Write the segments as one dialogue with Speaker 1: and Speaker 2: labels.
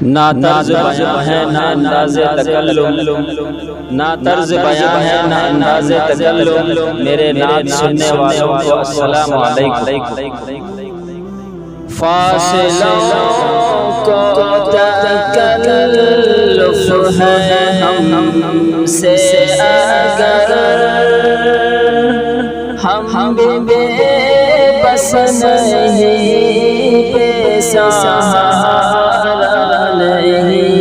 Speaker 1: نہ طرز بیاں ہے نہ انداز تکلم، نہ طرز بیاں ہے نہ انداز تکلم، میرے نعت سننے والوں کو السلام علیکم۔ فاصلوں کو تکلف ہے ہم سے اگر ہم بے بس نہیں، بے سہارا نہیں،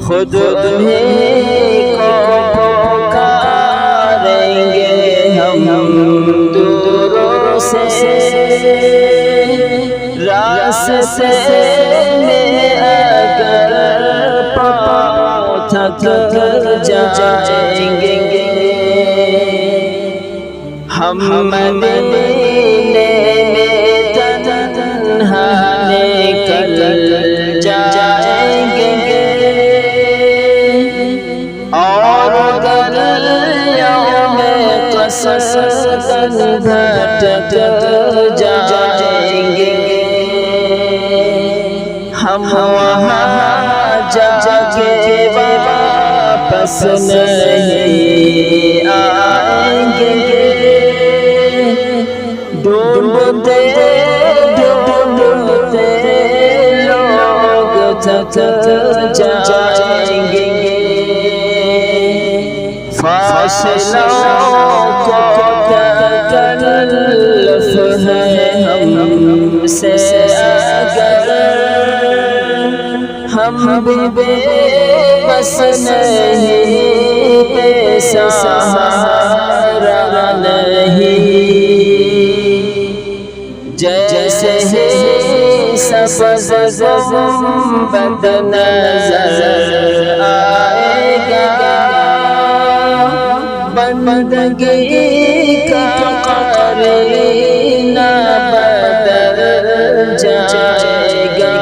Speaker 1: خود انہیں کو پکاریں گے ہم دوروں سے، راستے میں اگر پاؤں تھک جائیں گے ہم مدینے میں تنہا نکل جائیں گے، اور گلیوں میں قصداً بھٹک جائیں گے، ہم وہاں جا کے واپس نہیں آئیں گے، ڈھونڈتے ڈھونڈتے لوگ تھک جائیں گے، فاصلوں کو تکلف ہے ہم سے اگر ہم بے بس نہیں، بے سہارا نہیں، جیسے سبز گنبد نظر آئے گا، بندگی کا قرینہ بدل جائے گا،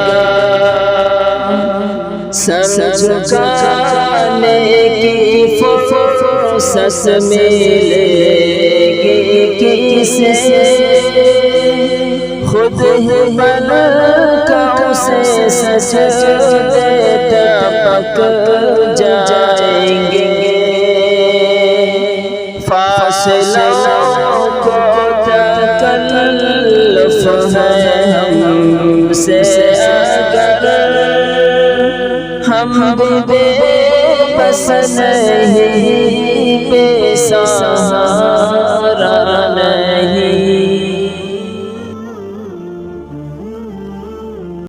Speaker 1: سر جھکانے کی فرصت ملے گی کسے، خود ہی بن کا اسے سجدے ٹپک جائیں گے، فاصلوں کو تکلف ہے ہم سے اگر ہم بے بس نہیں، بے سہارا